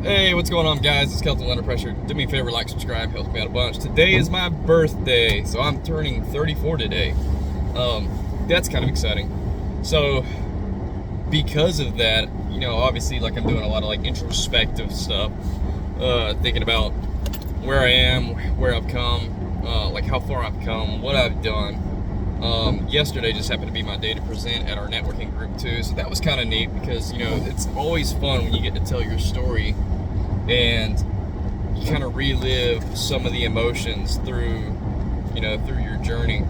Hey, what's going on, guys? It's Kelton Under Pressure. Do me a favor, like, subscribe, helps me out a bunch. Today is my birthday, so I'm turning 34 today. That's kind of exciting. So, because of that, obviously, like, I'm doing a lot of, like, introspective stuff, thinking about where I am, where I've come, like, how far I've come, what I've done. Yesterday just happened to be my day to present at our networking group too, so that was kind of neat because it's always fun when you get to tell your story and you kind of relive some of the emotions through your journey.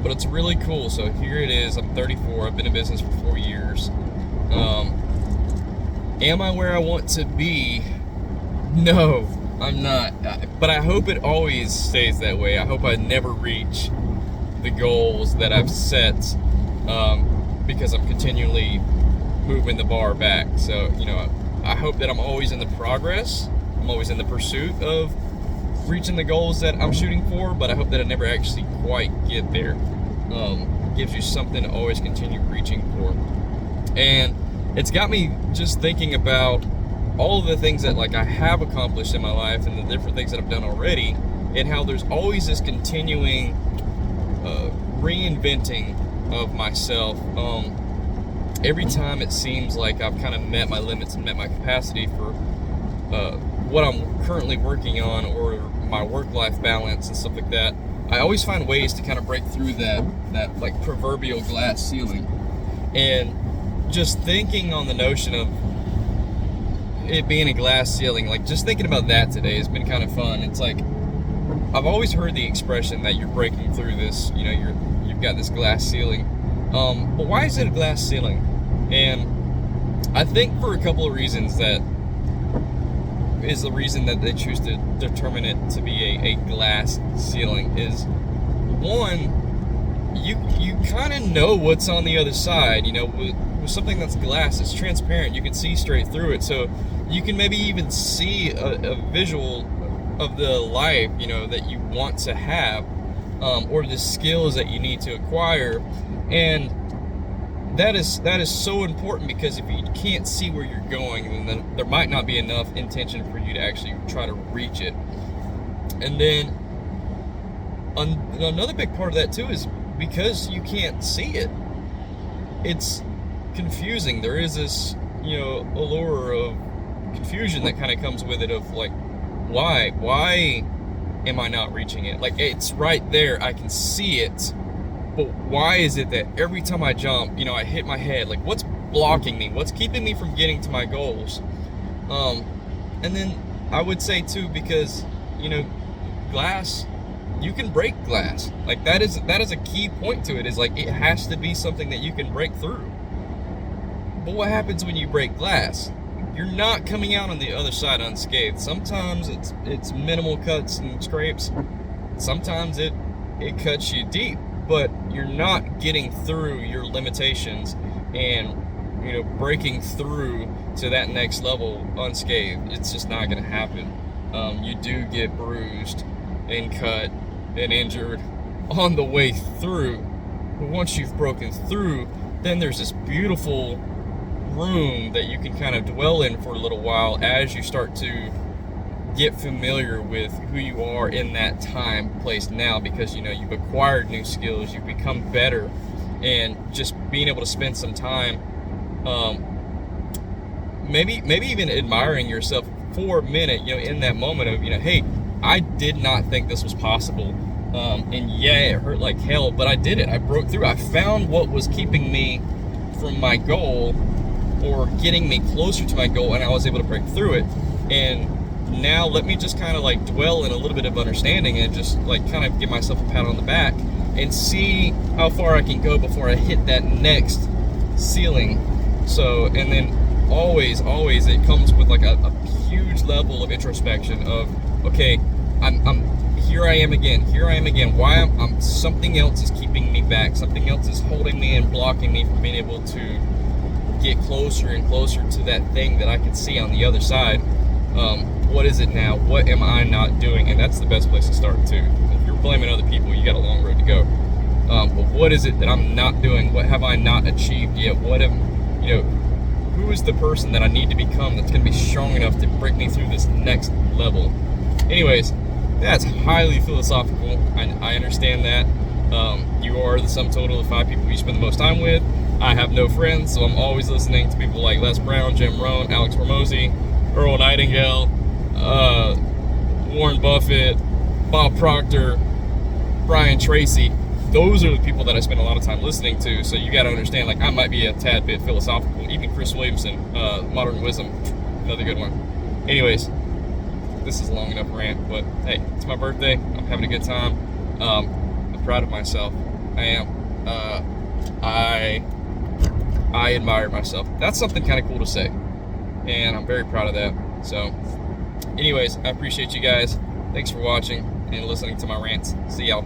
But it's really cool. So here it is. I'm 34. I've been in business for 4 years. Am I where I want to be? No, I'm not. But I hope it always stays that way. I hope I never reach the goals that I've set, because I'm continually moving the bar back. So, I hope that I'm always in the progress. I'm always in the pursuit of reaching the goals that I'm shooting for, but I hope that I never actually quite get there. Gives you something to always continue reaching for. And it's got me just thinking about all of the things that I have accomplished in my life and the different things that I've done already, and how there's always this continuing reinventing of myself. Every time it seems like I've kind of met my limits and met my capacity for what I'm currently working on, or my work-life balance and stuff like that, I always find ways to kind of break through that like proverbial glass ceiling. And just thinking on the notion of it being a glass ceiling, just thinking about that today has been kind of fun. It's like, I've always heard the expression that you're breaking through this, you've got this glass ceiling. But why is it a glass ceiling? And I think for a couple of reasons that is the reason that they choose to determine it to be a glass ceiling is, one, you kind of know what's on the other side. With something that's glass, it's transparent, you can see straight through it, so you can maybe even see a visual of the life that you want to have, or the skills that you need to acquire. And that is so important, because if you can't see where you're going, then there might not be enough intention for you to actually try to reach it. And then another big part of that too is because you can't see it, it's confusing. There is this allure of confusion that kind of comes with it, of why am I not reaching it? It's right there, I can see it, but why is it that every time I jump, I hit my head? What's blocking me? What's keeping me from getting to my goals? And then I would say too, because glass, you can break glass. That is a key point to it, is it has to be something that you can break through. But what happens when you break glass? You're not coming out on the other side unscathed. Sometimes it's minimal cuts and scrapes. Sometimes it cuts you deep, but you're not getting through your limitations and breaking through to that next level unscathed. It's just not going to happen. You do get bruised and cut and injured on the way through, but once you've broken through, then there's this beautiful room that you can kind of dwell in for a little while as you start to get familiar with who you are in that time, place, now, because you've acquired new skills, you've become better, and just being able to spend some time, maybe even admiring yourself for a minute, in that moment of, hey, I did not think this was possible, and yeah, it hurt like hell, but I did it. I broke through. I found what was keeping me from my goal, or getting me closer to my goal, and I was able to break through it. And now let me just kind of dwell in a little bit of understanding, and just kind of give myself a pat on the back and see how far I can go before I hit that next ceiling. So, and then always it comes with a huge level of introspection of, okay, I'm here I am again. Why I'm something else is keeping me back, something else is holding me and blocking me from being able to get closer and closer to that thing that I can see on the other side. What is it now? What am I not doing? And that's the best place to start too. If you're blaming other people, you got a long road to go. But what is it that I'm not doing? What have I not achieved yet? What am who is the person that I need to become that's going to be strong enough to break me through this next level? Anyways, that's highly philosophical. I understand that. You are the sum total of 5 people you spend the most time with. I have no friends, so I'm always listening to people like Les Brown, Jim Rohn, Alex Hormozi, Earl Nightingale, Warren Buffett, Bob Proctor, Brian Tracy. Those are the people that I spend a lot of time listening to. So you got to understand, like, I might be a tad bit philosophical. Even Chris Williamson, Modern Wisdom, another good one. Anyways, this is a long enough rant, but hey, it's my birthday. I'm having a good time. I'm proud of myself. I am. I admire myself. That's something kind of cool to say, and I'm very proud of that. So, anyways, I appreciate you guys. Thanks for watching and listening to my rants. See y'all.